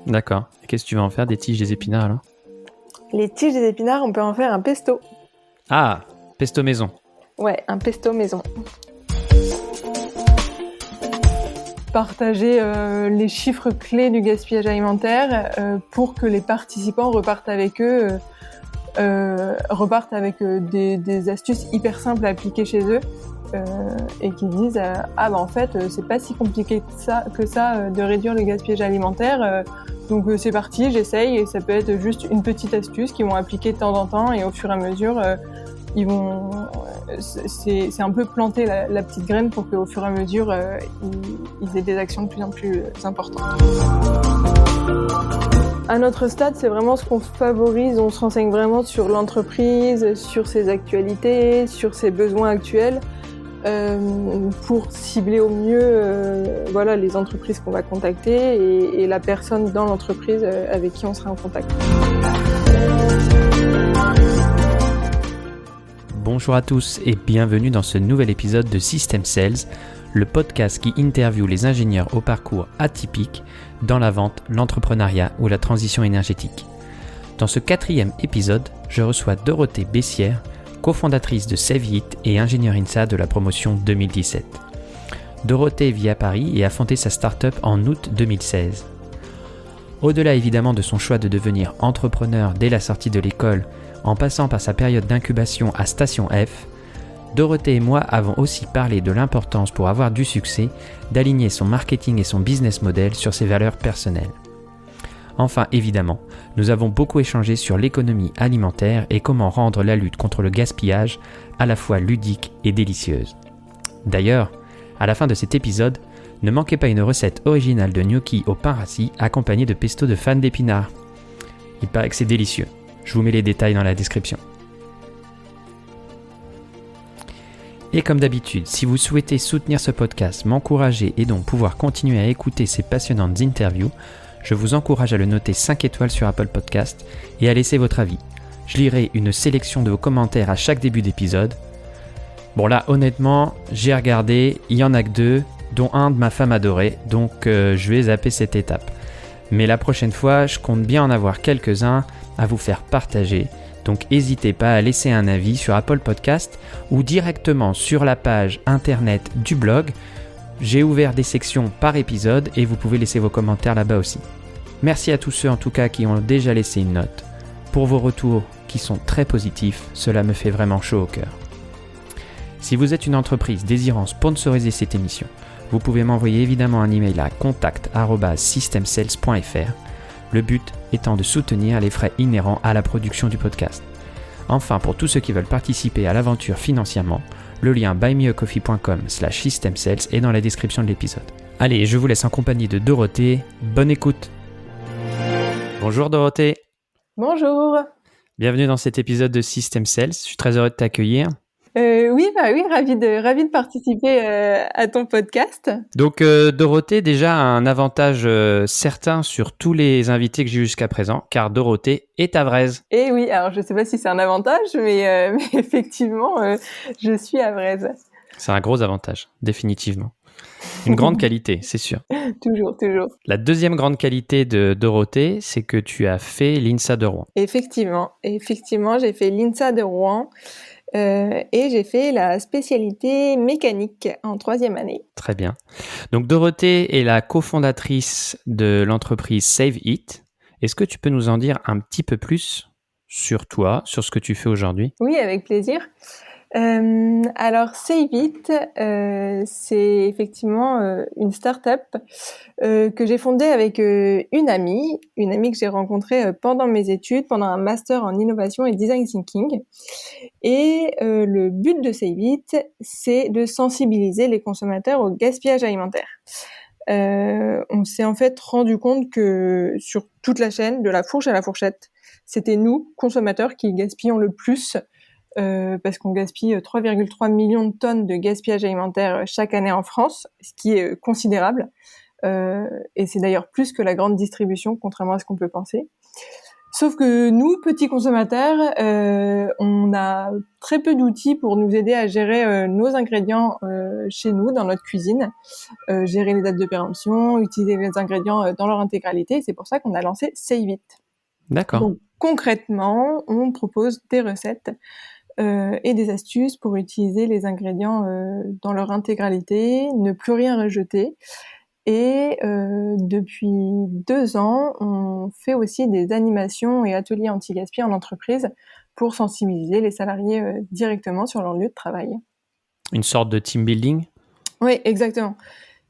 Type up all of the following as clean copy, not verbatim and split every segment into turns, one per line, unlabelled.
D'accord. Et qu'est-ce que tu vas en faire des tiges des épinards alors?
Les tiges des épinards, on peut en faire un pesto.
Ah, pesto maison.
Ouais, un pesto maison. Partager les chiffres clés du gaspillage alimentaire pour que les participants repartent avec des astuces hyper simples à appliquer chez eux et qui disent en fait c'est pas si compliqué que ça de réduire le gaspillage alimentaire, donc c'est parti, j'essaye, et ça peut être juste une petite astuce qu'ils vont appliquer de temps en temps, et au fur et à mesure c'est un peu planter la petite graine pour qu'au fur et à mesure ils aient des actions de plus en plus importantes. À notre stade, c'est vraiment ce qu'on favorise. On se renseigne vraiment sur l'entreprise, sur ses actualités, sur ses besoins actuels, pour cibler au mieux les entreprises qu'on va contacter et la personne dans l'entreprise avec qui on sera en contact.
Bonjour à tous et bienvenue dans ce nouvel épisode de System Sales, le podcast qui interviewe les ingénieurs au parcours atypique dans la vente, l'entrepreneuriat ou la transition énergétique. Dans ce 4e épisode, je reçois Dorothée Bessière, cofondatrice de Save It et ingénieure INSA de la promotion 2017. Dorothée vit à Paris et a fondé sa start-up en août 2016. Au-delà évidemment de son choix de devenir entrepreneur dès la sortie de l'école, en passant par sa période d'incubation à Station F, Dorothée et moi avons aussi parlé de l'importance pour avoir du succès d'aligner son marketing et son business model sur ses valeurs personnelles. Enfin, évidemment, nous avons beaucoup échangé sur l'économie alimentaire et comment rendre la lutte contre le gaspillage à la fois ludique et délicieuse. D'ailleurs, à la fin de cet épisode, ne manquez pas une recette originale de gnocchi au pain rassis accompagnée de pesto de fan d'épinards. Il paraît que c'est délicieux. Je vous mets les détails dans la description. Et comme d'habitude, si vous souhaitez soutenir ce podcast, m'encourager et donc pouvoir continuer à écouter ces passionnantes interviews, je vous encourage à le noter 5 étoiles sur Apple Podcast et à laisser votre avis. Je lirai une sélection de vos commentaires à chaque début d'épisode. Bon là, honnêtement, j'ai regardé, il y en a que 2, dont un de ma femme adorée, donc je vais zapper cette étape. Mais la prochaine fois, je compte bien en avoir quelques-uns à vous faire partager. Donc n'hésitez pas à laisser un avis sur Apple Podcast ou directement sur la page internet du blog. J'ai ouvert des sections par épisode et vous pouvez laisser vos commentaires là-bas aussi. Merci à tous ceux en tout cas qui ont déjà laissé une note. Pour vos retours qui sont très positifs, cela me fait vraiment chaud au cœur. Si vous êtes une entreprise désirant sponsoriser cette émission, vous pouvez m'envoyer évidemment un email à contact@systemsales.fr. Le but étant de soutenir les frais inhérents à la production du podcast. Enfin, pour tous ceux qui veulent participer à l'aventure financièrement, le lien buymeacoffee.com/systemsales est dans la description de l'épisode. Allez, je vous laisse en compagnie de Dorothée. Bonne écoute. Bonjour Dorothée.
Bonjour.
Bienvenue dans cet épisode de System Sales. Je suis très heureux de t'accueillir.
Oui, ravi de participer à ton podcast.
Donc Dorothée déjà a un avantage certain sur tous les invités que j'ai eu jusqu'à présent, car Dorothée est avraise.
Et oui, alors je sais pas si c'est un avantage, mais effectivement, je suis avraise.
C'est un gros avantage, définitivement. Une grande qualité, c'est sûr.
Toujours.
La deuxième grande qualité de Dorothée, c'est que tu as fait l'INSA de Rouen.
Effectivement, j'ai fait l'INSA de Rouen. Et j'ai fait la spécialité mécanique en 3e année.
Très bien. Donc Dorothée est la cofondatrice de l'entreprise Save It. Est-ce que tu peux nous en dire un petit peu plus sur toi, sur ce que tu fais aujourd'hui ?
Oui, avec plaisir. Alors Save It, c'est effectivement une start-up que j'ai fondée avec une amie que j'ai rencontrée pendant mes études, pendant un master en innovation et design thinking. Et le but de Save It, c'est de sensibiliser les consommateurs au gaspillage alimentaire. On s'est en fait rendu compte que sur toute la chaîne, de la fourche à la fourchette, c'était nous, consommateurs, qui gaspillons le plus, parce qu'on gaspille 3,3 millions de tonnes de gaspillage alimentaire chaque année en France, ce qui est considérable. Et c'est d'ailleurs plus que la grande distribution, contrairement à ce qu'on peut penser. Sauf que nous, petits consommateurs, on a très peu d'outils pour nous aider à gérer nos ingrédients chez nous, dans notre cuisine, gérer les dates de péremption, utiliser les ingrédients dans leur intégralité. C'est pour ça qu'on a lancé Save It.
D'accord.
Donc concrètement, on propose des recettes et des astuces pour utiliser les ingrédients dans leur intégralité, ne plus rien rejeter. Et depuis 2 ans, on fait aussi des animations et ateliers anti-gaspi en entreprise pour sensibiliser les salariés directement sur leur lieu de travail.
Une sorte de team building?
Oui, exactement.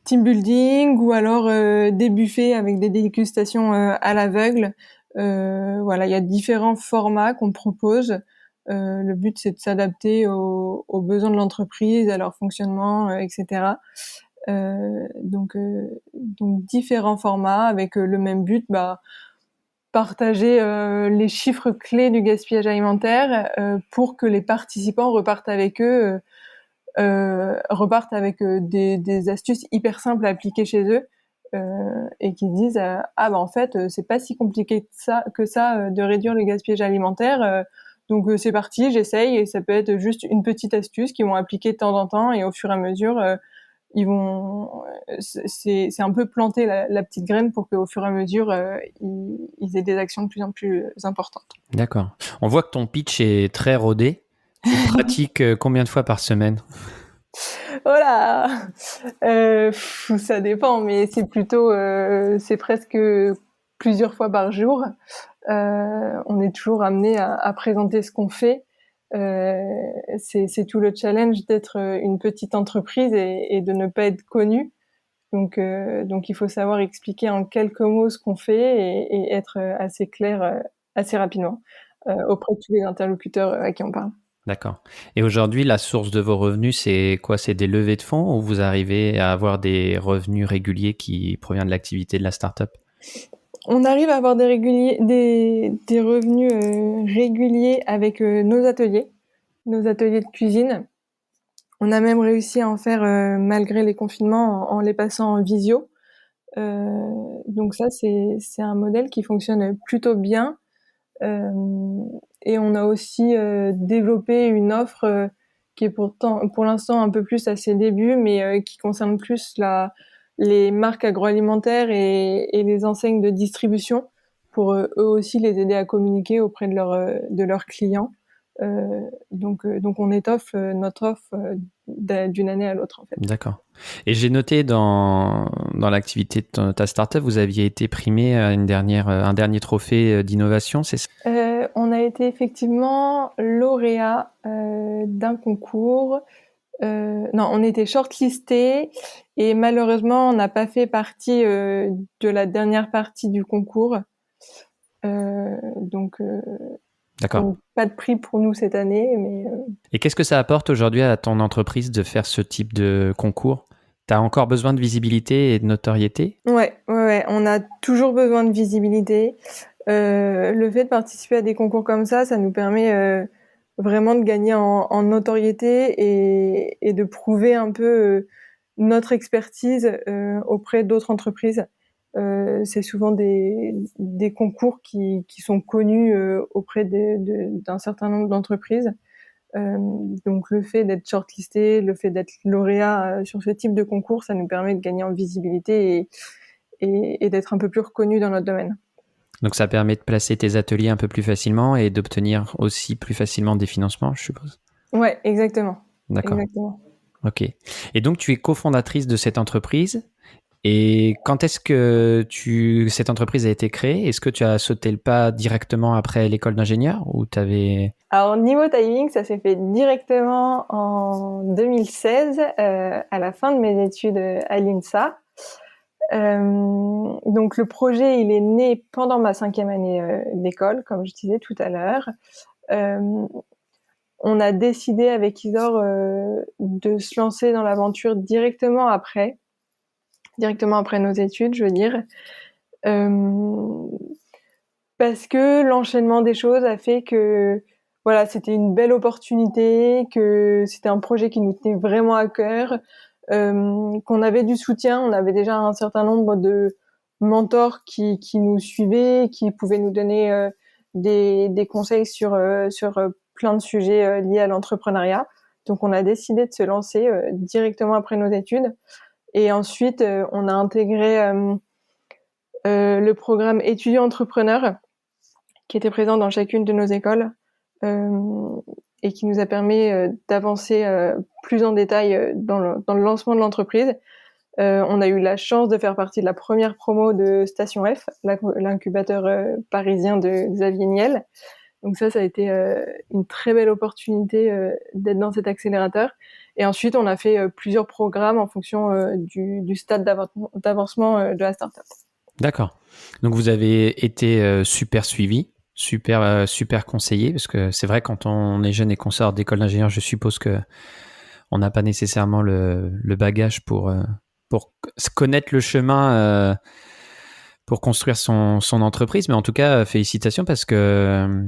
Team building ou alors des buffets avec des dégustations à l'aveugle. Voilà, il y a différents formats qu'on propose. Le but, c'est de s'adapter aux besoins de l'entreprise, à leur fonctionnement, etc. Donc différents formats avec le même but, partager les chiffres clés du gaspillage alimentaire pour que les participants repartent avec des astuces hyper simples à appliquer chez eux et qui disent en fait c'est pas si compliqué que ça de réduire le gaspillage alimentaire. Donc c'est parti, j'essaye, et ça peut être juste une petite astuce qu'ils vont appliquer de temps en temps, et au fur et à mesure ils vont c'est un peu planter la petite graine pour qu'au fur et à mesure ils aient des actions de plus en plus importantes.
D'accord. On voit que ton pitch est très rodé. Tu pratiques combien de fois par semaine?
Voilà. Ça dépend, mais c'est plutôt c'est presque plusieurs fois par jour. On est toujours amené à présenter ce qu'on fait. C'est tout le challenge d'être une petite entreprise et de ne pas être connu. Donc il faut savoir expliquer en quelques mots ce qu'on fait et être assez clair assez rapidement auprès de tous les interlocuteurs à qui on parle.
D'accord. Et aujourd'hui, la source de vos revenus, c'est quoi? C'est des levées de fonds, ou vous arrivez à avoir des revenus réguliers qui proviennent de l'activité de la startup?
On arrive à avoir des revenus réguliers avec nos ateliers de cuisine. On a même réussi à en faire malgré les confinements en les passant en visio. Donc ça, c'est un modèle qui fonctionne plutôt bien. Et on a aussi développé une offre qui est pour l'instant un peu plus à ses débuts, mais qui concerne plus les marques agroalimentaires et les enseignes de distribution pour eux aussi les aider à communiquer auprès de leurs clients. Donc on étoffe notre offre d'une année à l'autre en fait.
D'accord. Et j'ai noté dans l'activité de ta startup, vous aviez été primé à un dernier trophée d'innovation, c'est ça?
On a été effectivement lauréat d'un concours. Non, on était shortlisté et malheureusement, on n'a pas fait partie de la dernière partie du concours. Donc,
D'accord.
pas de prix pour nous cette année. Mais
Et qu'est-ce que ça apporte aujourd'hui à ton entreprise de faire ce type de concours? Tu as encore besoin de visibilité et de notoriété?
Ouais, on a toujours besoin de visibilité. Le fait de participer à des concours comme ça nous permet vraiment de gagner en notoriété et de prouver un peu notre expertise auprès d'autres entreprises. C'est souvent des concours qui sont connus auprès d'un certain nombre d'entreprises. Donc le fait d'être shortlisté, le fait d'être lauréat sur ce type de concours, ça nous permet de gagner en visibilité et d'être un peu plus reconnu dans notre domaine.
Donc ça permet de placer tes ateliers un peu plus facilement et d'obtenir aussi plus facilement des financements, je suppose?
Ouais, exactement.
D'accord.
Exactement.
Ok. Et donc tu es cofondatrice de cette entreprise. Et quand est-ce que cette entreprise a été créée? Est-ce que tu as sauté le pas directement après l'école d'ingénieur, ou t'avais...
Alors niveau timing, ça s'est fait directement en 2016, à la fin de mes études à l'INSA. Donc le projet, il est né pendant ma 5e année d'école, comme je disais tout à l'heure. On a décidé avec Isor de se lancer dans l'aventure directement après nos études, je veux dire. Parce que l'enchaînement des choses a fait que voilà, c'était une belle opportunité, que c'était un projet qui nous tenait vraiment à cœur, qu'on avait du soutien. On avait déjà un certain nombre de mentors qui nous suivaient, qui pouvaient nous donner des conseils sur plein de sujets liés à l'entrepreneuriat. Donc, on a décidé de se lancer directement après nos études. Et ensuite, on a intégré le programme étudiant entrepreneur qui était présent dans chacune de nos écoles et qui nous a permis d'avancer plus en détail dans le lancement de l'entreprise. On a eu la chance de faire partie de la première promo de Station F, l'incubateur parisien de Xavier Niel. Donc ça a été une très belle opportunité d'être dans cet accélérateur. Et ensuite, on a fait plusieurs programmes en fonction du stade d'avancement de la startup.
D'accord. Donc vous avez été super suivi, super conseillé, parce que c'est vrai quand on est jeune et qu'on sort d'école d'ingénieur, je suppose que on n'a pas nécessairement le bagage pour connaître le chemin pour construire son entreprise. Mais en tout cas, félicitations parce que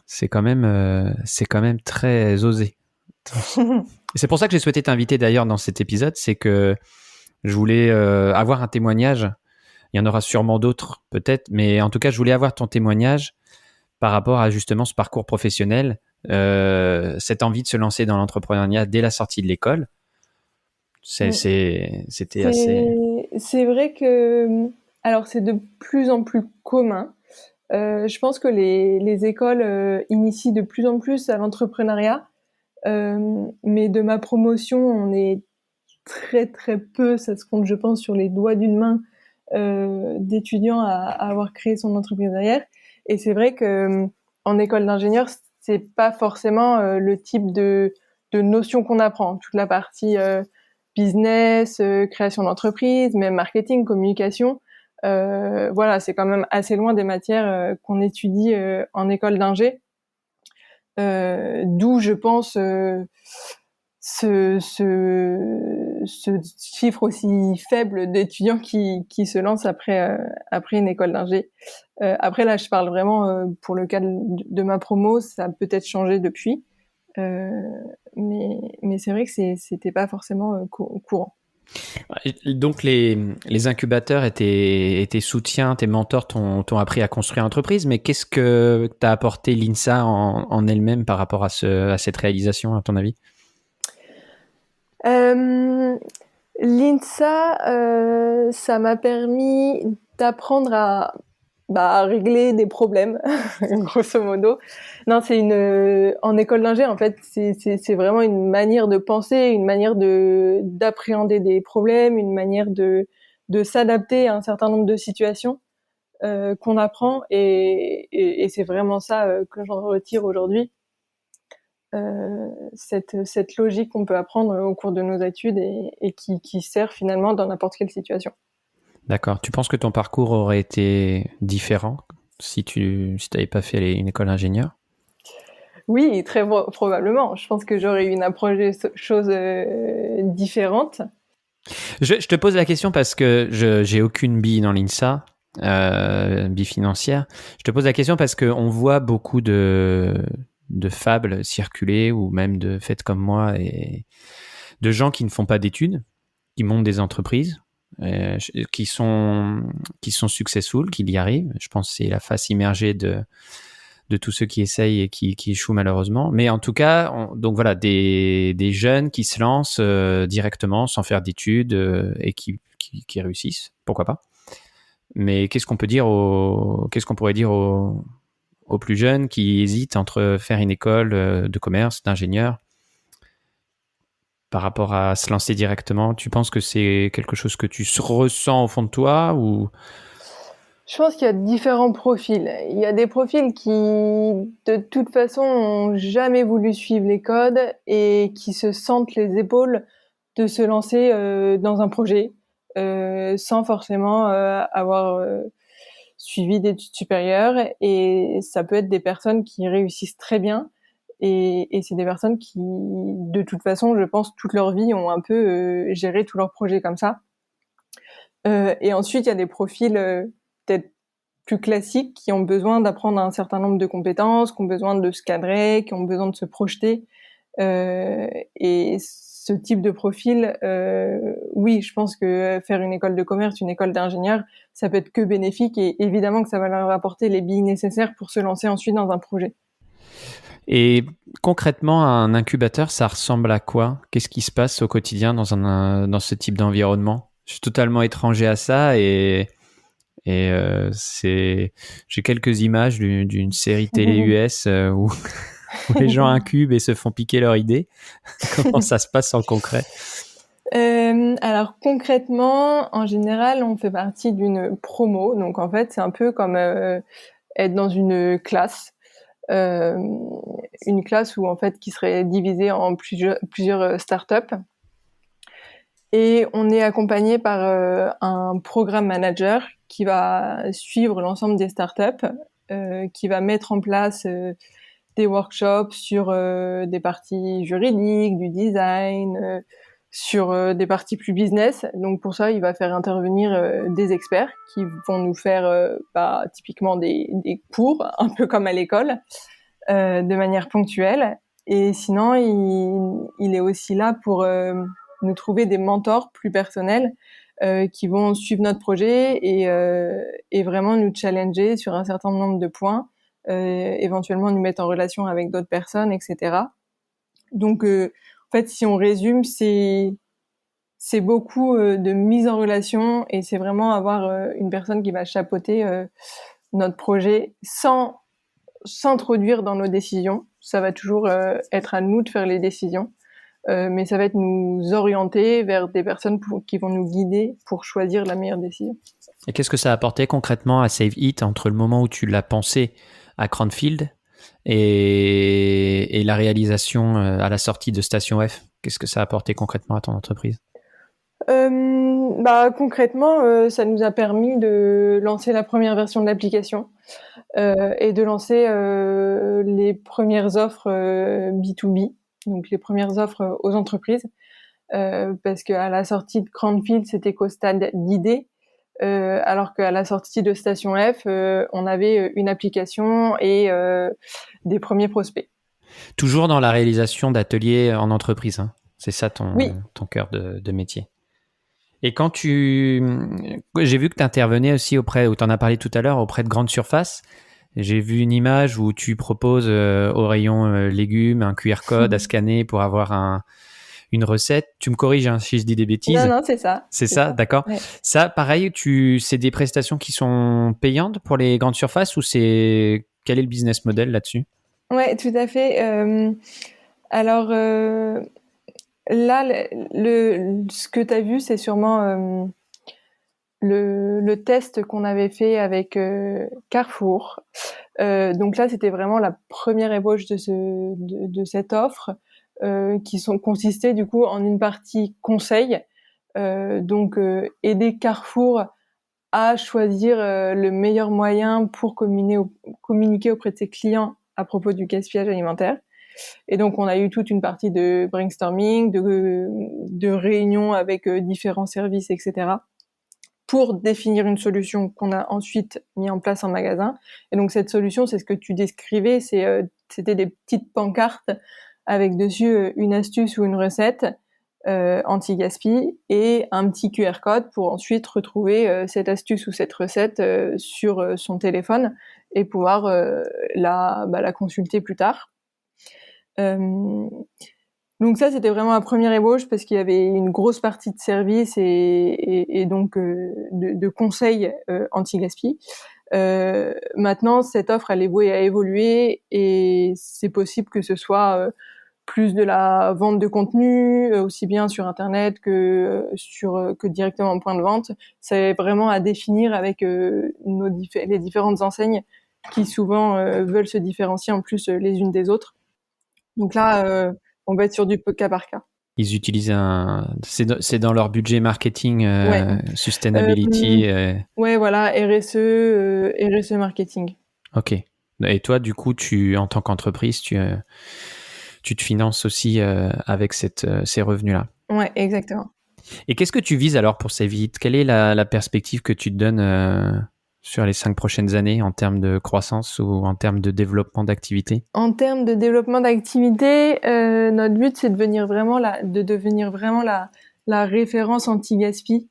c'est quand même très osé. Et c'est pour ça que j'ai souhaité t'inviter d'ailleurs dans cet épisode, c'est que je voulais avoir un témoignage. Il y en aura sûrement d'autres peut-être, mais en tout cas, je voulais avoir ton témoignage par rapport à justement ce parcours professionnel, cette envie de se lancer dans l'entrepreneuriat dès la sortie de l'école. C'était assez...
C'est vrai que, alors c'est de plus en plus commun. Je pense que les écoles initient de plus en plus à l'entrepreneuriat, mais de ma promotion, on est très très peu, ça se compte je pense sur les doigts d'une main, d'étudiants à avoir créé son entreprise derrière. Et c'est vrai que en école d'ingénieur, c'est pas forcément le type de notion qu'on apprend. Toute la partie business, création d'entreprise, même marketing, communication. Voilà, c'est quand même assez loin des matières qu'on étudie en école d'ingé. D'où je pense ce chiffre aussi faible d'étudiants qui se lancent après une école d'ingé. Après là, je parle vraiment pour le cas de ma promo, ça a peut-être changé depuis, mais c'est vrai que c'était pas forcément courant.
Donc les incubateurs et tes soutiens, tes mentors t'ont appris à construire l'entreprise, mais qu'est-ce que t'a apporté l'INSA en elle-même par rapport à cette réalisation, à ton avis?
L'INSA, ça m'a permis d'apprendre à régler des problèmes, grosso modo. Non, en école d'ingé, en fait, c'est vraiment une manière de penser, une manière d'appréhender des problèmes, une manière de s'adapter à un certain nombre de situations qu'on apprend, et c'est vraiment ça que j'en retire aujourd'hui. Cette logique qu'on peut apprendre au cours de nos études et qui sert finalement dans n'importe quelle situation.
D'accord. Tu penses que ton parcours aurait été différent si tu n'avais pas fait une école d'ingénieur?
Oui, très probablement. Je pense que j'aurais eu une approche des choses différente.
Je te pose la question parce que j'ai aucune bille dans l'INSA, bille financière. Je te pose la question parce qu'on voit beaucoup de fables circuler ou même de faits comme moi et de gens qui ne font pas d'études, qui montent des entreprises, qui sont successful, qui y arrivent. Je pense que c'est la face immergée de tous ceux qui essayent et qui échouent malheureusement. Mais en tout cas, donc voilà, des jeunes qui se lancent directement sans faire d'études et qui réussissent. Pourquoi pas? Mais qu'est-ce qu'on pourrait dire aux plus jeunes qui hésitent entre faire une école de commerce, d'ingénieur, par rapport à se lancer directement? Tu penses que c'est quelque chose que tu ressens au fond de toi ou...
Je pense qu'il y a différents profils. Il y a des profils qui, de toute façon, n'ont jamais voulu suivre les codes et qui se sentent les épaules de se lancer dans un projet sans forcément avoir suivi d'études supérieures. Et ça peut être des personnes qui réussissent très bien. Et c'est des personnes qui, de toute façon, je pense, toute leur vie ont un peu géré tous leurs projets comme ça. Et ensuite, il y a des profils peut-être plus classiques qui ont besoin d'apprendre un certain nombre de compétences, qui ont besoin de se cadrer, qui ont besoin de se projeter. Et ce type de profil, oui, je pense que faire une école de commerce, une école d'ingénieur, ça peut être que bénéfique et évidemment que ça va leur apporter les billes nécessaires pour se lancer ensuite dans un projet.
Et concrètement, un incubateur, ça ressemble à quoi? Qu'est-ce qui se passe au quotidien dans ce type d'environnement? Je suis totalement étranger à ça et j'ai quelques images d'une série télé US où les gens incubent et se font piquer leur idée. Comment ça se passe en concret?
Alors concrètement, en général, on fait partie d'une promo. Donc en fait, c'est un peu comme être dans une classe où en fait qui serait divisée en plusieurs startups. Et on est accompagné par un programme manager qui va suivre l'ensemble des startups, qui va mettre en place des workshops sur des parties juridiques, du design, sur des parties plus business. Donc pour ça, il va faire intervenir des experts qui vont nous faire typiquement des cours, un peu comme à l'école, de manière ponctuelle. Et sinon, il est aussi là pour nous trouver des mentors plus personnels qui vont suivre notre projet et vraiment nous challenger sur un certain nombre de points, éventuellement nous mettre en relation avec d'autres personnes, etc. Donc, en fait, si on résume, c'est beaucoup de mise en relation et c'est vraiment avoir une personne qui va chapeauter notre projet sans s'introduire dans nos décisions. Ça va toujours être à nous de faire les décisions, mais ça va être nous orienter vers des personnes qui vont nous guider pour choisir la meilleure décision.
Et qu'est-ce que ça a apporté concrètement à Save It entre le moment où tu l'as pensé à Cranfield et la réalisation à la sortie de Station F? Qu'est-ce que ça a apporté concrètement à ton entreprise?
Concrètement, ça nous a permis de lancer la première version de l'application et de lancer les premières offres B2B, donc les premières offres aux entreprises, parce qu'à la sortie de Cranfield, c'était qu'au stade d'idée, alors qu'à la sortie de Station F, on avait une application et des premiers prospects.
Toujours dans la réalisation d'ateliers en entreprise, hein. C'est ça
Oui.
ton cœur de métier. Et quand j'ai vu que tu intervenais aussi ou tu en as parlé tout à l'heure, auprès de grandes surfaces. J'ai vu une image où tu proposes au rayon légumes un QR code à scanner pour avoir une recette. Tu me corriges si je dis des bêtises.
Non, c'est ça.
C'est ça, d'accord.
Ouais.
Ça, pareil, c'est des prestations qui sont payantes pour les grandes surfaces ou quel est le business model là-dessus?
Ouais, tout à fait. Alors là, ce que tu as vu, c'est sûrement le test qu'on avait fait avec Carrefour. Donc là, c'était vraiment la première ébauche de cette offre qui consistait du coup en une partie conseil. Donc aider Carrefour à choisir le meilleur moyen pour communiquer auprès de ses clients à propos du gaspillage alimentaire. Et donc, on a eu toute une partie de brainstorming, de réunions avec différents services, etc., pour définir une solution qu'on a ensuite mis en place en magasin. Et donc, cette solution, c'est ce que tu décrivais, c'était des petites pancartes avec dessus une astuce ou une recette anti-gaspi et un petit QR code pour ensuite retrouver cette astuce ou cette recette sur son téléphone et pouvoir la consulter plus tard. Donc ça, c'était vraiment la première ébauche parce qu'il y avait une grosse partie de service et donc de conseils anti-gaspi. Maintenant, cette offre, elle est vouée à évoluer et c'est possible que ce soit plus de la vente de contenu, aussi bien sur Internet que directement en point de vente. C'est vraiment à définir avec les différentes enseignes qui souvent veulent se différencier en plus les unes des autres. Donc là, on va être sur du cas par cas.
Ils utilisent c'est dans leur budget marketing, sustainability.
Ouais, voilà, RSE marketing.
Ok. Et toi, du coup, en tant qu'entreprise, tu te finances aussi avec ces revenus-là.
Ouais, exactement.
Et qu'est-ce que tu vises alors pour Save It? Quelle est la perspective que tu te donnes sur les 5 prochaines années en termes de croissance ou en termes de développement d'activité?
En termes de développement d'activité, notre but, c'est de devenir vraiment la référence anti-gaspi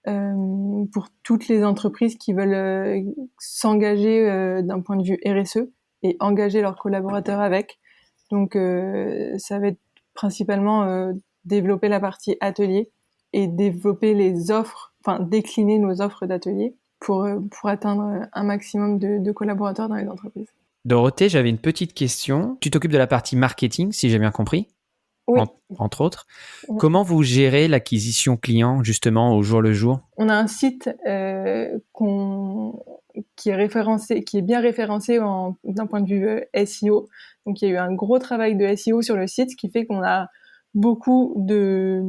pour toutes les entreprises qui veulent s'engager d'un point de vue RSE et engager leurs collaborateurs avec. Donc, ça va être principalement développer la partie atelier et développer les offres, enfin décliner nos offres d'atelier pour atteindre un maximum de collaborateurs dans les entreprises.
Dorothée, j'avais une petite question. Tu t'occupes de la partie marketing, si j'ai bien compris,
Oui.
entre autres. Comment vous gérez l'acquisition client, justement, au jour le jour?
On a un site qui est bien référencé d'un point de vue SEO. Donc, il y a eu un gros travail de SEO sur le site, ce qui fait qu'on a beaucoup de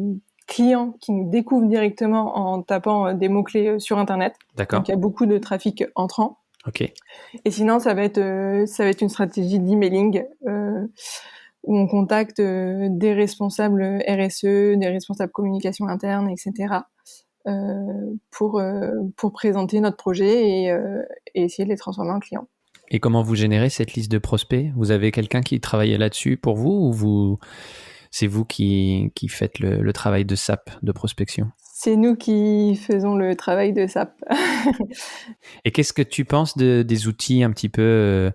clients qui nous découvrent directement en tapant des mots-clés sur Internet.
D'accord.
Donc, il y a beaucoup de trafic entrant.
Ok.
Et sinon, ça va être une stratégie d'emailing où on contacte des responsables RSE, des responsables communication interne, etc. Pour présenter notre projet et essayer de les transformer en clients.
Et comment vous générez cette liste de prospects? Vous avez quelqu'un qui travaille là-dessus pour vous ou c'est vous qui faites le travail de SAP, de prospection?
C'est nous qui faisons le travail de SAP.
Et qu'est-ce que tu penses des outils un petit peu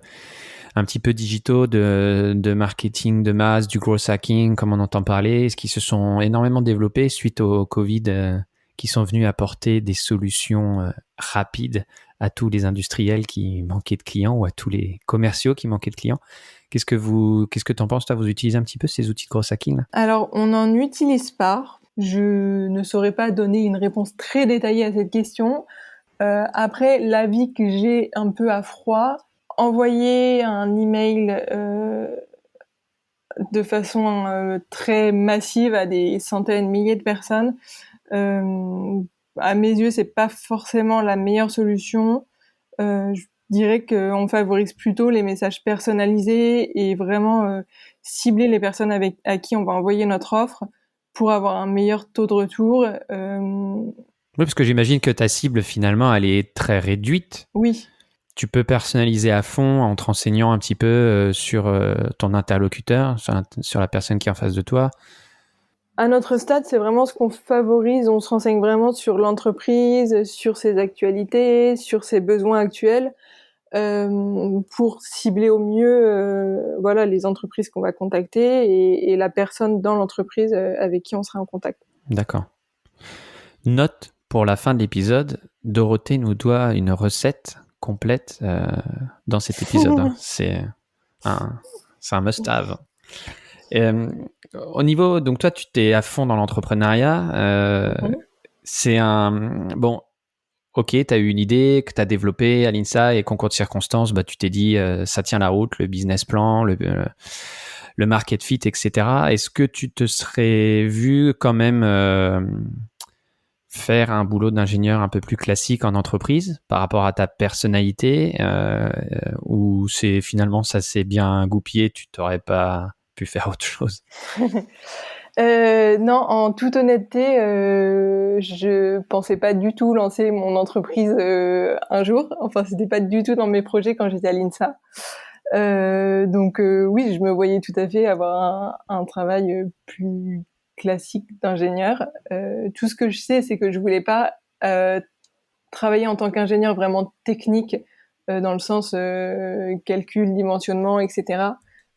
digitaux de marketing de masse, du growth hacking, comme on entend parler? Est-ce qu'ils se sont énormément développés suite au Covid, qui sont venus apporter des solutions rapides à tous les industriels qui manquaient de clients ou à tous les commerciaux qui manquaient de clients? Qu'est-ce que t'en penses, toi? Vous utilisez un petit peu ces outils de growth hacking là?
Alors, on n'en utilise pas. Je ne saurais pas donner une réponse très détaillée à cette question. Après, l'avis que j'ai un peu à froid, envoyer un email de façon très massive à des centaines, milliers de personnes, à mes yeux, c'est pas forcément la meilleure solution. Je dirais qu'on favorise plutôt les messages personnalisés et vraiment cibler les personnes à qui on va envoyer notre offre pour avoir un meilleur taux de retour.
Oui, parce que j'imagine que ta cible, finalement, elle est très réduite.
Oui.
Tu peux personnaliser à fond en te renseignant un petit peu sur ton interlocuteur, sur la personne qui est en face de toi.
À notre stade, c'est vraiment ce qu'on favorise. On se renseigne vraiment sur l'entreprise, sur ses actualités, sur ses besoins actuels, pour cibler au mieux, voilà, les entreprises qu'on va contacter et la personne dans l'entreprise avec qui on sera en contact.
D'accord. Note pour la fin de l'épisode, Dorothée nous doit une recette complète dans cet épisode. Hein. C'est un must-have. Au niveau, donc toi, tu t'es à fond dans l'entrepreneuriat. C'est un bon. Ok, tu as eu une idée que tu as développée à l'INSA et concours de circonstances, bah, tu t'es dit ça tient la route, le business plan, le market fit, etc. Est-ce que tu te serais vu quand même faire un boulot d'ingénieur un peu plus classique en entreprise par rapport à ta personnalité ou c'est finalement ça s'est bien goupillé, tu t'aurais pas pu faire autre chose?
Non, en toute honnêteté, je pensais pas du tout lancer mon entreprise un jour. Enfin, c'était pas du tout dans mes projets quand j'étais à l'INSA. Donc oui, je me voyais tout à fait avoir un travail plus classique d'ingénieur. Tout ce que je sais, c'est que je voulais pas travailler en tant qu'ingénieur vraiment technique, dans le sens calcul, dimensionnement, etc.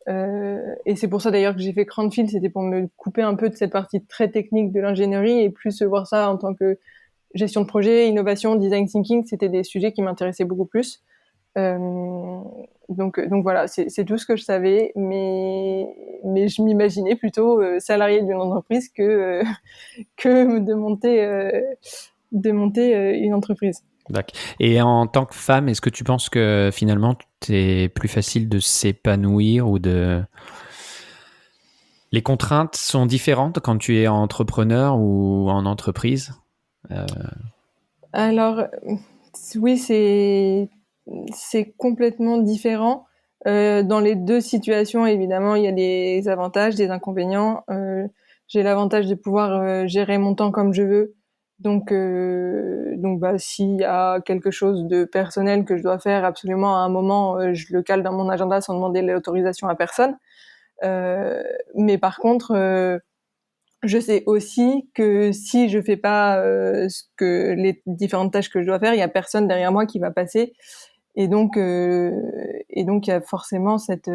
Et c'est pour ça d'ailleurs que j'ai fait Cranfield, c'était pour me couper un peu de cette partie très technique de l'ingénierie et plus voir ça en tant que gestion de projet, innovation, design thinking, c'était des sujets qui m'intéressaient beaucoup plus. Donc voilà, c'est tout ce que je savais, mais je m'imaginais plutôt salarié d'une entreprise que de monter une entreprise.
D'accord. Et en tant que femme, est-ce que tu penses que finalement c'est plus facile de s'épanouir ou de... Les contraintes sont différentes quand tu es entrepreneur ou en entreprise?
Alors, oui, c'est complètement différent. Dans les deux situations, évidemment, il y a des avantages, des inconvénients. J'ai l'avantage de pouvoir gérer mon temps comme je veux, Donc s'il y a quelque chose de personnel que je dois faire absolument à un moment, je le cale dans mon agenda sans demander l'autorisation à personne. Mais par contre, je sais aussi que si je fais pas les différentes tâches que je dois faire, il y a personne derrière moi qui va passer. Et donc il y a forcément cette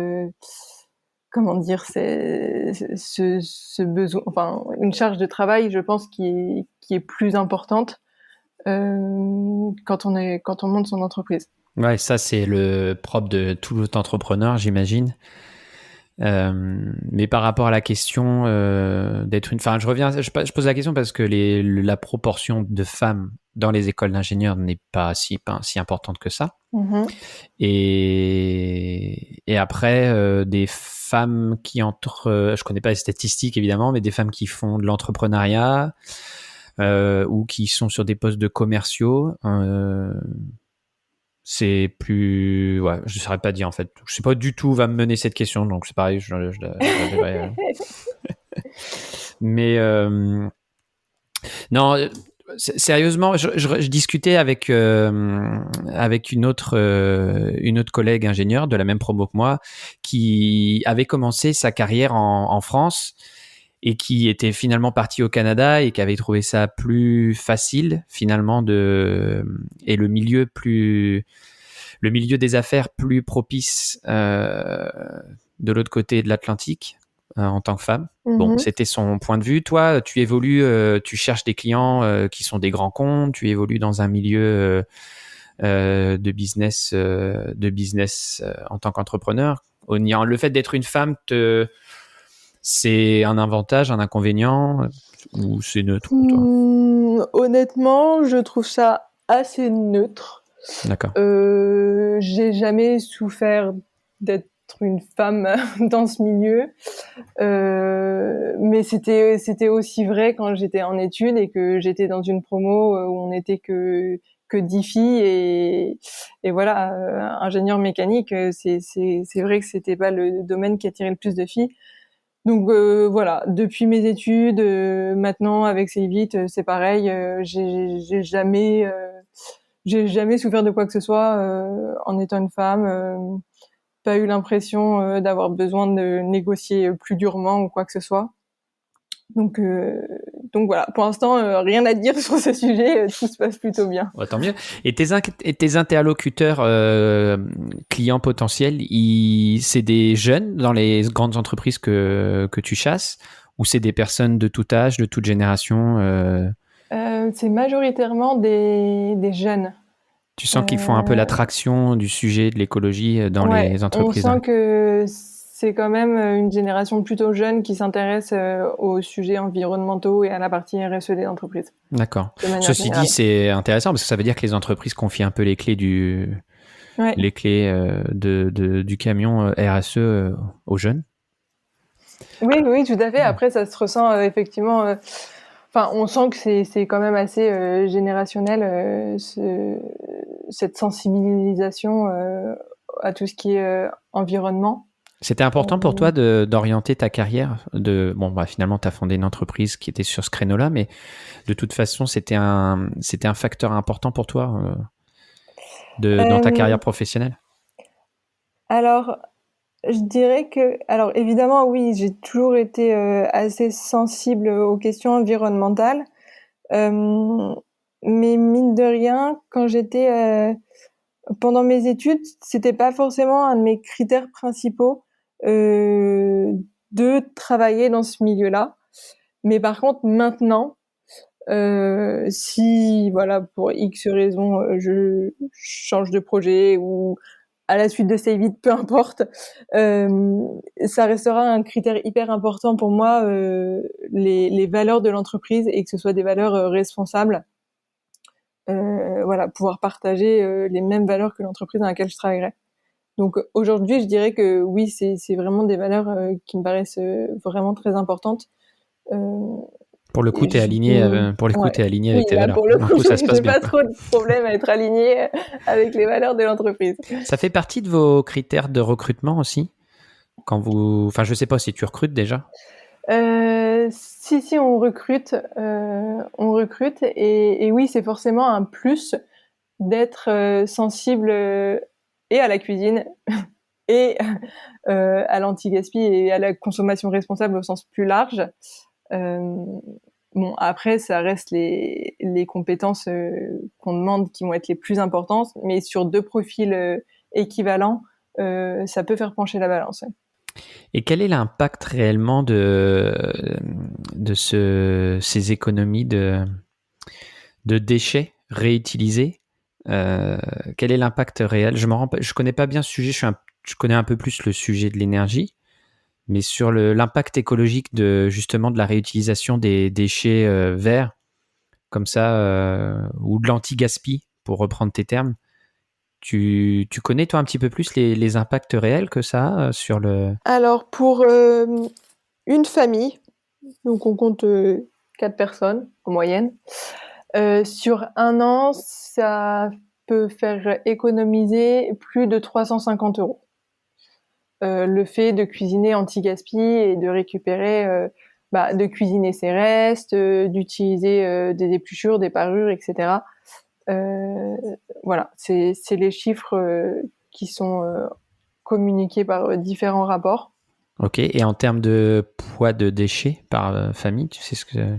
comment dire, ce besoin, enfin une charge de travail, je pense, qui est plus importante quand on monte son entreprise.
Ouais, ça c'est le propre de tout entrepreneur, j'imagine. Mais par rapport à la question d'être une, enfin, je pose la question parce que la proportion de femmes dans les écoles d'ingénieurs n'est pas si importante que ça.
Mm-hmm.
Et après, des femmes qui je connais pas les statistiques évidemment, mais des femmes qui font de l'entrepreneuriat ou qui sont sur des postes de commerciaux. C'est plus, ouais, je saurais pas dire en fait. Je sais pas du tout où va me mener cette question, donc c'est pareil, je devrais. Mais non, sérieusement, je discutais avec une autre collègue ingénieure de la même promo que moi, qui avait commencé sa carrière en France et qui était finalement partie au Canada et qui avait trouvé ça plus facile finalement et le milieu des affaires plus propice de l'autre côté de l'Atlantique en tant que femme.
Mm-hmm.
Bon, c'était son point de vue. Toi, tu évolues, tu cherches des clients qui sont des grands comptes, tu évolues dans un milieu de business en tant qu'entrepreneur. Le fait d'être une femme, c'est un avantage, un inconvénient ou c'est neutre pour toi?
Honnêtement, je trouve ça assez neutre.
D'accord.
J'ai jamais souffert d'être une femme dans ce milieu, mais c'était aussi vrai quand j'étais en études et que j'étais dans une promo où on n'était que 10 filles et voilà, ingénieur mécanique, c'est vrai que c'était pas le domaine qui attirait le plus de filles. Donc voilà, depuis mes études, maintenant avec Cvit, c'est pareil. J'ai jamais souffert de quoi que ce soit en étant une femme. Pas eu l'impression d'avoir besoin de négocier plus durement ou quoi que ce soit. Donc voilà, pour l'instant, rien à dire sur ce sujet, tout se passe plutôt bien.
Ouais, tant mieux. Et tes interlocuteurs clients potentiels, c'est des jeunes dans les grandes entreprises que tu chasses ou c'est des personnes de tout âge, de toute génération
C'est majoritairement des jeunes.
Tu sens qu'ils font un peu l'attraction du sujet de l'écologie dans les entreprises.
On sent que c'est quand même une génération plutôt jeune qui s'intéresse aux sujets environnementaux et à la partie RSE des entreprises.
D'accord. Ceci dit, c'est intéressant parce que ça veut dire que les entreprises confient un peu les clés du camion RSE aux jeunes.
Oui, tout à fait. Après, ça se ressent effectivement. Enfin, on sent que c'est quand même assez générationnel cette sensibilisation à tout ce qui est environnement.
C'était important pour toi d'orienter ta carrière finalement, tu as fondé une entreprise qui était sur ce créneau-là, mais de toute façon, c'était un facteur important pour toi dans ta carrière professionnelle?
Alors, je dirais que... Alors, évidemment, oui, j'ai toujours été assez sensible aux questions environnementales. Mais mine de rien, quand j'étais... pendant mes études, c'était pas forcément un de mes critères principaux de travailler dans ce milieu-là. Mais par contre, maintenant, si voilà pour X raisons, je change de projet ou à la suite de Cvit, peu importe, ça restera un critère hyper important pour moi, les valeurs de l'entreprise et que ce soit des valeurs responsables. Voilà, pouvoir partager les mêmes valeurs que l'entreprise dans laquelle je travaillerai. Donc aujourd'hui, je dirais que oui, c'est vraiment des valeurs qui me paraissent vraiment très importantes.
Pour le coup, t'es aligné. T'es aligné avec tes valeurs.
Pour le coup, j'ai pas trop de problème à être aligné avec les valeurs de l'entreprise.
Ça fait partie de vos critères de recrutement aussi, quand vous. Enfin, je sais pas si tu recrutes déjà.
Si, on recrute, et oui, c'est forcément un plus d'être sensible et à la cuisine et à l'anti-gaspi et à la consommation responsable au sens plus large. Bon, après, ça reste les compétences qu'on demande qui vont être les plus importantes, mais sur 2 profils équivalents, ça peut faire pencher la balance. Ouais.
Et quel est l'impact réellement de ces économies de déchets réutilisés? Quel est l'impact réel? Je connais pas bien ce sujet, je connais un peu plus le sujet de l'énergie, mais sur l'impact écologique justement de la réutilisation des déchets verts, comme ça, ou de l'anti-gaspi, pour reprendre tes termes. Tu connais, toi, un petit peu plus les impacts réels que ça a sur le...
Alors, pour une famille, donc on compte 4 personnes en moyenne, sur 1 an, ça peut faire économiser plus de 350 €. Le fait de cuisiner anti-gaspi et de récupérer, de cuisiner ses restes, d'utiliser des épluchures, des parures, etc. Voilà, c'est les chiffres qui sont communiqués par différents rapports.
Ok, et en termes de poids de déchets par famille, tu sais ce que...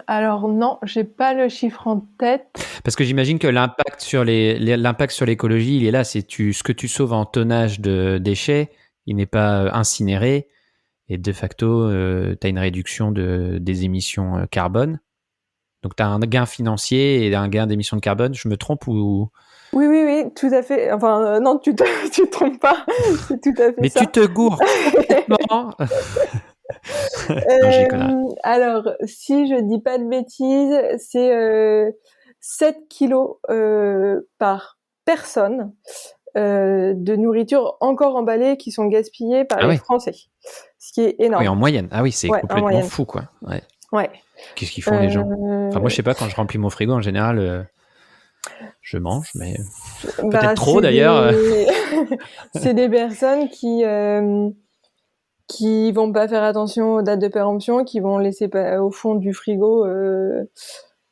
Alors non, j'ai pas le chiffre en tête.
Parce que j'imagine que l'impact sur l'impact sur l'écologie, il est là. C'est ce que tu sauves en tonnage de déchets, il n'est pas incinéré. Et de facto, tu as une réduction des émissions carbone. Donc, tu as un gain financier et un gain d'émissions de carbone. Je me trompe ou...
Oui, tout à fait. Enfin, non, tu te trompes pas. C'est tout à fait
Mais
ça.
tu te gourres complètement. Non, je déconne.
Alors, si je dis pas de bêtises, c'est 7 kilos par personne de nourriture encore emballée qui sont gaspillées par les Français. Ce qui est énorme.
Oui, en moyenne. Ah oui, c'est complètement fou, quoi.
Ouais.
Qu'est-ce qu'ils font les gens? Enfin, moi, je sais pas, quand je remplis mon frigo, en général, je mange, mais peut-être trop d'ailleurs.
C'est des personnes qui vont pas faire attention aux dates de péremption, qui vont laisser au fond du frigo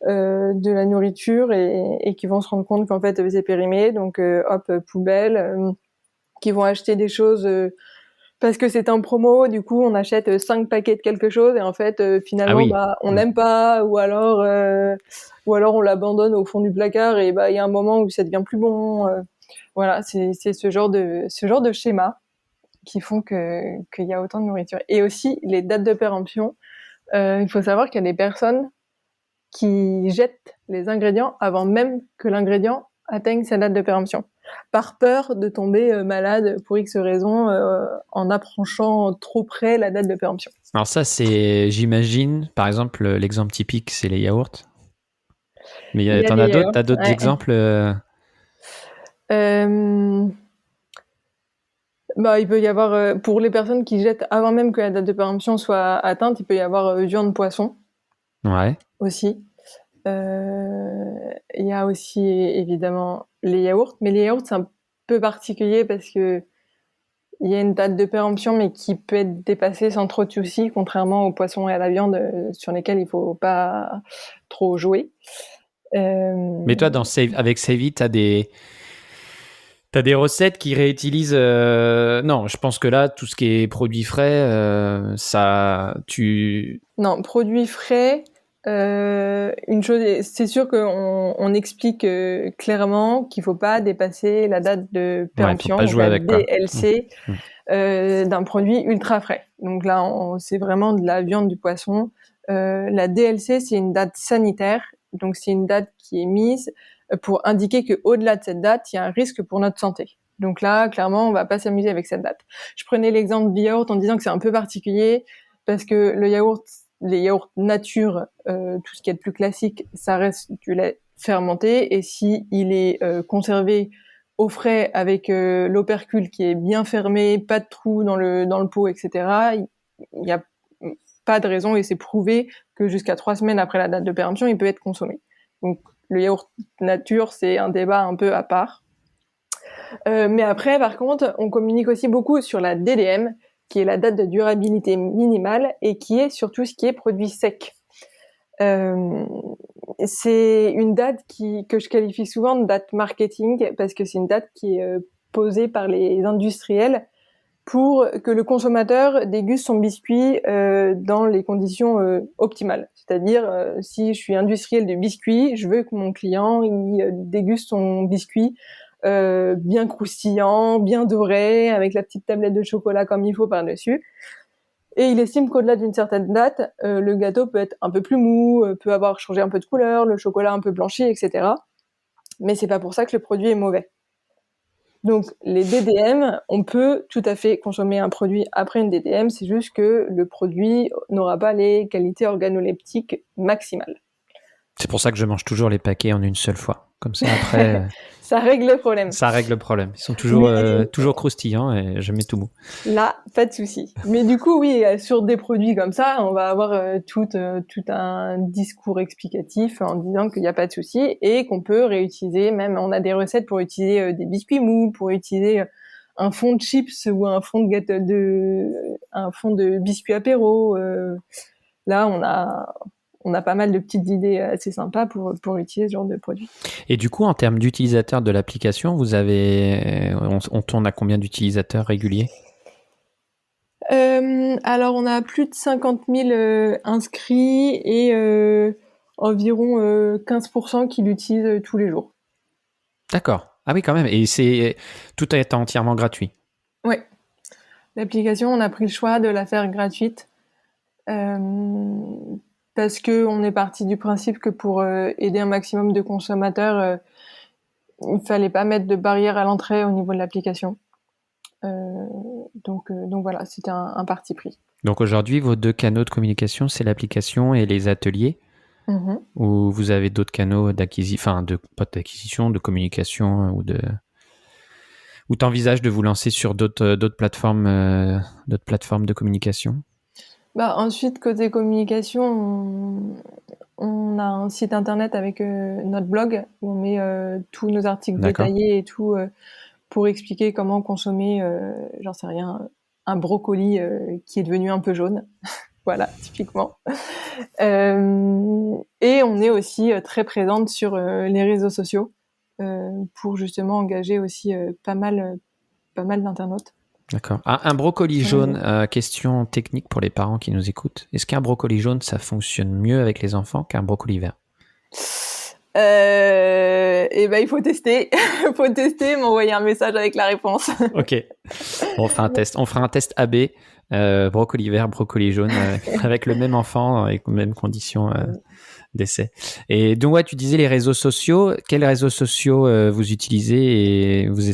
de la nourriture et qui vont se rendre compte qu'en fait c'est périmé, donc hop, poubelle, qui vont acheter des choses parce que c'est en promo, du coup on achète 5 paquets de quelque chose et en fait finalement on n'aime pas, ou alors on l'abandonne au fond du placard et il y a un moment où ça devient plus bon. Voilà, c'est ce genre de schéma qui font qu'il y a autant de nourriture. Et aussi les dates de péremption. Il faut savoir qu'il y a des personnes qui jettent les ingrédients avant même que l'ingrédient atteigne sa date de péremption, par peur de tomber malade pour X raisons en approchant trop près la date de péremption.
Alors ça, c'est, j'imagine, par exemple, l'exemple typique, c'est les yaourts. Mais t'en as d'autres, t'as d'autres exemples
il peut y avoir, pour les personnes qui jettent avant même que la date de péremption soit atteinte, il peut y avoir viande, poisson.
Ouais.
Aussi. Il y a aussi évidemment les yaourts, mais les yaourts c'est un peu particulier parce que il y a une date de péremption mais qui peut être dépassée sans trop de soucis, contrairement aux poissons et à la viande sur lesquels il faut pas trop jouer.
Mais toi, avec Save It, t'as des recettes qui réutilisent... Non, je pense que là, tout ce qui est produits frais,
Non, produits frais... une chose, c'est sûr qu'on explique clairement qu'il faut pas dépasser la date de péremption,
faut pas jouer
la
avec,
DLC, d'un produit ultra frais. Donc là, c'est vraiment de la viande, du poisson. La DLC, c'est une date sanitaire, donc c'est une date qui est mise pour indiquer que au-delà de cette date, il y a un risque pour notre santé. Donc là, clairement, on va pas s'amuser avec cette date. Je prenais l'exemple du yaourt en disant que c'est un peu particulier parce que les yaourts nature, tout ce qui est de plus classique, ça reste du lait fermenté, et si il est conservé au frais avec l'opercule qui est bien fermé, pas de trou dans le pot, etc., il y a pas de raison, et c'est prouvé que jusqu'à 3 semaines après la date de péremption, il peut être consommé. Donc le yaourt nature, c'est un débat un peu à part. Mais après, par contre, on communique aussi beaucoup sur la DDM, qui est la date de durabilité minimale et qui est sur tout ce qui est produit sec. C'est une date que je qualifie souvent de date marketing parce que c'est une date qui est posée par les industriels pour que le consommateur déguste son biscuit dans les conditions optimales. C'est-à-dire, si je suis industriel de biscuits, je veux que mon client il déguste son biscuit bien croustillant, bien doré, avec la petite tablette de chocolat comme il faut par-dessus. Et il estime qu'au-delà d'une certaine date, le gâteau peut être un peu plus mou, peut avoir changé un peu de couleur, le chocolat un peu blanchi, etc. Mais c'est pas pour ça que le produit est mauvais. Donc, les DDM, on peut tout à fait consommer un produit après une DDM, c'est juste que le produit n'aura pas les qualités organoleptiques maximales.
C'est pour ça que je mange toujours les paquets en une seule fois. Comme ça, après,
Ça règle le problème.
ça règle le problème. Ils sont toujours, toujours croustillants et je mets tout mou.
Là, pas de souci. Mais du coup, oui, sur des produits comme ça, on va avoir tout un discours explicatif en disant qu'il n'y a pas de souci et qu'on peut réutiliser. Même, on a des recettes pour utiliser des biscuits mous, pour utiliser un fond de chips ou un fond de gâteau un fond de biscuits apéro. Là, on a pas mal de petites idées assez sympas pour utiliser ce genre de produit.
Et du coup, en termes d'utilisateurs de l'application, on tourne à combien d'utilisateurs réguliers ?
Alors, on a plus de 50 000 inscrits et environ 15% qui l'utilisent tous les jours.
D'accord. Ah oui, quand même. Et tout est entièrement gratuit.
Oui. L'application, on a pris le choix de la faire gratuite parce que on est parti du principe que pour aider un maximum de consommateurs, il fallait pas mettre de barrière à l'entrée au niveau de l'application. Donc voilà, c'était un parti pris.
Donc aujourd'hui, vos 2 canaux de communication, c'est l'application et les ateliers.
Mm-hmm.
Ou vous avez d'autres canaux d'acquisition, pas d'acquisition, de communication ou t'envisages de vous lancer sur d'autres plateformes de communication ?
Ensuite, côté communication, on a un site internet avec notre blog où on met tous nos articles détaillés et tout pour expliquer comment consommer, j'en sais rien, un brocoli qui est devenu un peu jaune. Voilà, typiquement. Et on est aussi très présente sur les réseaux sociaux pour justement engager aussi pas mal d'internautes.
D'accord. Un brocoli jaune, question technique pour les parents qui nous écoutent. Est-ce qu'un brocoli jaune, ça fonctionne mieux avec les enfants qu'un brocoli vert ?
Il faut tester. Il faut tester, m'envoyer un message avec la réponse.
Ok. On fera un test. On fera un test AB. Brocoli vert, brocoli jaune, avec le même enfant, avec les mêmes conditions d'essai. Et donc, ouais, tu disais les réseaux sociaux. Quels réseaux sociaux vous utilisez et vous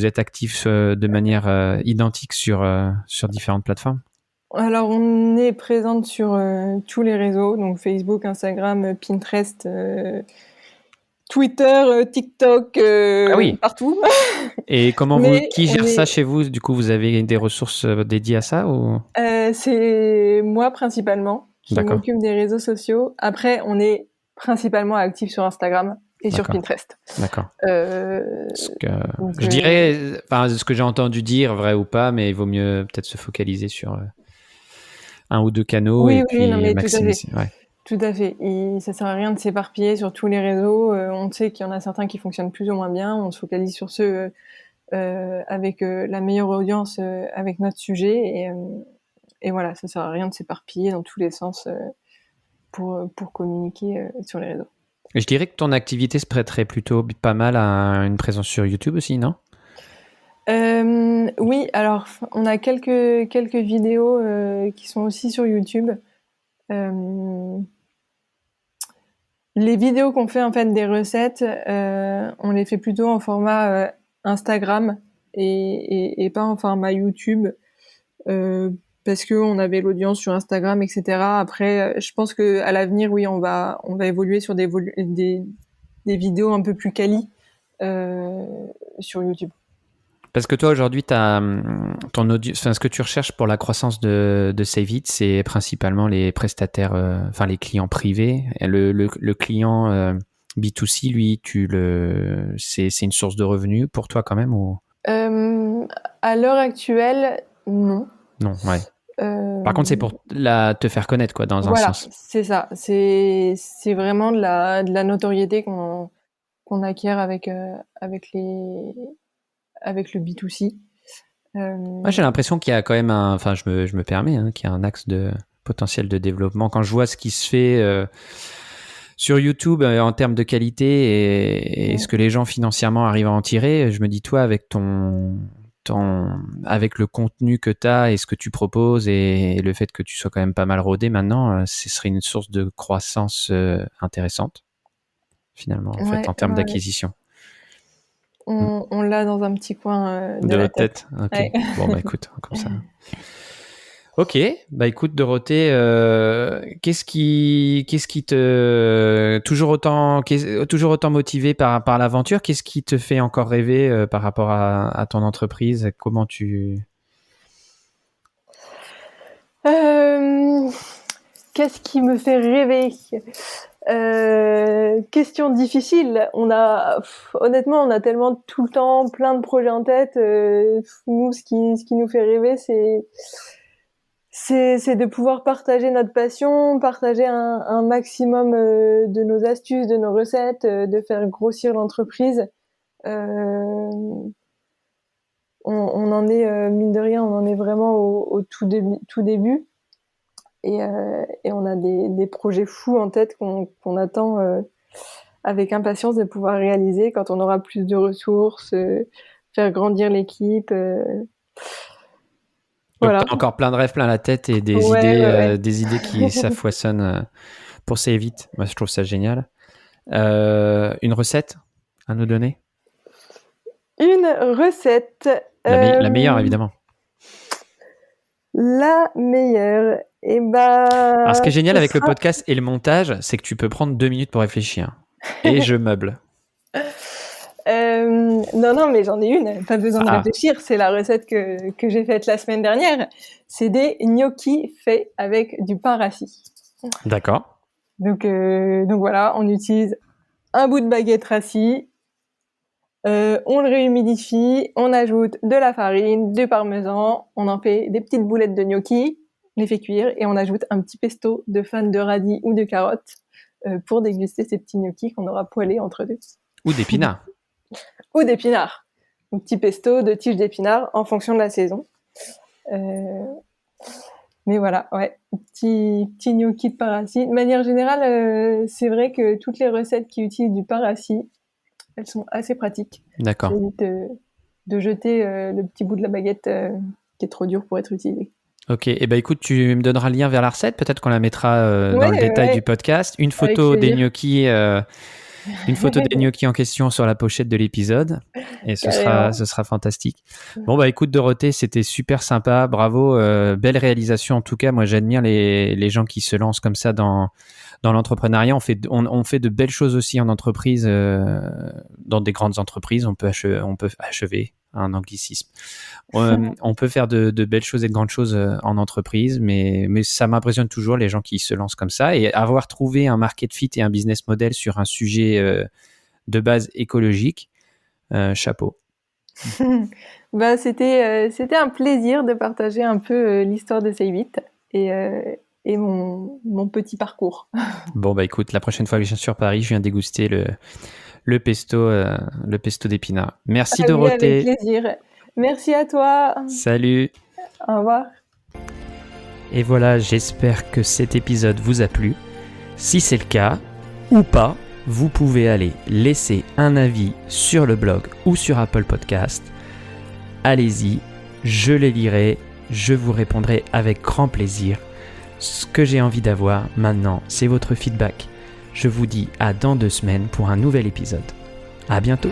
êtes actif de manière identique sur différentes plateformes ?
Alors, on est présente sur tous les réseaux, donc Facebook, Instagram, Pinterest, Twitter, TikTok, partout.
Et qui gère ça chez vous ? Du coup, vous avez des ressources dédiées à ça ou ?
C'est moi principalement qui m'occupe des réseaux sociaux. Après, on est principalement actif sur Instagram et sur Pinterest.
D'accord. Je dirais, ce que j'ai entendu dire, vrai ou pas, mais il vaut mieux peut-être se focaliser sur un ou deux canaux puis maximiser.
Tout à fait. Ça sert à rien de s'éparpiller sur tous les réseaux. On sait qu'il y en a certains qui fonctionnent plus ou moins bien. On se focalise sur ceux avec la meilleure audience avec notre sujet. Et voilà, ça sert à rien de s'éparpiller dans tous les sens pour communiquer sur les réseaux.
Et je dirais que ton activité se prêterait plutôt pas mal à une présence sur YouTube aussi, non ?
Oui, alors on a quelques vidéos qui sont aussi sur YouTube. Les vidéos qu'on fait en fait des recettes, on les fait plutôt en format Instagram et pas en format YouTube parce que on avait l'audience sur Instagram, etc. Après, je pense que à l'avenir, oui, on va évoluer sur des vidéos un peu plus quali sur YouTube.
Parce que toi, aujourd'hui, ton audience, ce que tu recherches pour la croissance de Save It, c'est principalement les prestataires, les clients privés. Le client B2C, lui, c'est une source de revenus pour toi quand même ou...
À l'heure actuelle, non.
Non, ouais. Par contre, c'est pour te faire connaître, quoi, dans un sens.
Voilà, c'est ça. C'est vraiment de la notoriété qu'on acquiert avec le B2C.
Moi, j'ai l'impression qu'il y a quand même je me permets, qu'il y a un axe de potentiel de développement. Quand je vois ce qui se fait sur YouTube en termes de qualité et ce que les gens financièrement arrivent à en tirer, je me dis, toi, avec avec le contenu que tu as et ce que tu proposes et le fait que tu sois quand même pas mal rodé maintenant, ce serait une source de croissance intéressante, finalement, en fait, en termes d'acquisition.
On l'a dans un petit coin
de
la
votre tête. Ok.
Ouais.
Bon, bah écoute, comme ça. Ok, bah écoute Dorothée, qu'est-ce qui te toujours autant motivé par l'aventure? Qu'est-ce qui te fait encore rêver par rapport à ton entreprise? Comment tu...
Qu'est-ce qui me fait rêver? Question difficile. Honnêtement, on a tellement tout le temps plein de projets en tête. Nous, ce qui nous fait rêver, c'est de pouvoir partager notre passion, partager un maximum de nos astuces, de nos recettes, de faire grossir l'entreprise. On en est, mine de rien, on en est vraiment au tout début. Et on a des projets fous en tête qu'on attend avec impatience de pouvoir réaliser quand on aura plus de ressources, faire grandir l'équipe. Voilà.
Donc, t'as encore plein de rêves plein la tête et des idées qui s'affoissonnent pour C8. Moi, je trouve ça génial. Une recette à nous donner?
Une recette.
La meilleure, évidemment.
La meilleure. Et alors,
ce qui est génial avec le podcast et le montage, c'est que tu peux prendre 2 minutes pour réfléchir. Et je meuble.
Non, mais j'en ai une. Pas besoin de réfléchir. C'est la recette que j'ai faite la semaine dernière. C'est des gnocchis faits avec du pain rassis.
D'accord.
Donc voilà, on utilise un bout de baguette rassis. On le réhumidifie, on ajoute de la farine, du parmesan, on en fait des petites boulettes de gnocchi, on les fait cuire et on ajoute un petit pesto de fans de radis ou de carottes pour déguster ces petits gnocchis qu'on aura poêlés entre deux.
Ou d'épinards.
Ou d'épinards. Un petit pesto de tiges d'épinards en fonction de la saison. Mais voilà, ouais, petit gnocchi de pain rassis. De manière générale, c'est vrai que toutes les recettes qui utilisent du pain rassis, elles sont assez pratiques.
D'accord.
Ça évite de jeter le petit bout de la baguette qui est trop dur pour être utilisé.
Ok, et écoute, tu me donneras le lien vers la recette, peut-être qu'on la mettra dans le détail du podcast. Une photo des gnocchis, en question sur la pochette de l'épisode, et ce sera fantastique. Bon écoute Dorothée, c'était super sympa, bravo, belle réalisation en tout cas. Moi j'admire les gens qui se lancent comme ça dans l'entrepreneuriat. On fait de belles choses aussi en entreprise, dans des grandes entreprises. On peut achever un anglicisme. On peut faire de belles choses et de grandes choses en entreprise, mais ça m'impressionne toujours les gens qui se lancent comme ça, et avoir trouvé un market fit et un business model sur un sujet de base écologique. Chapeau.
C'était un plaisir de partager un peu l'histoire de C8 et mon petit parcours.
Bon écoute, la prochaine fois que je viens sur Paris, je viens déguster le pesto d'épinards. Merci Dorothée.
Avec plaisir. Merci à toi.
Salut.
Au revoir.
Et voilà, j'espère que cet épisode vous a plu. Si c'est le cas, ou pas, vous pouvez aller laisser un avis sur le blog ou sur Apple Podcast. Allez-y, je les lirai, je vous répondrai avec grand plaisir. Ce que j'ai envie d'avoir maintenant, c'est votre feedback. Je vous dis à dans 2 semaines pour un nouvel épisode. À bientôt.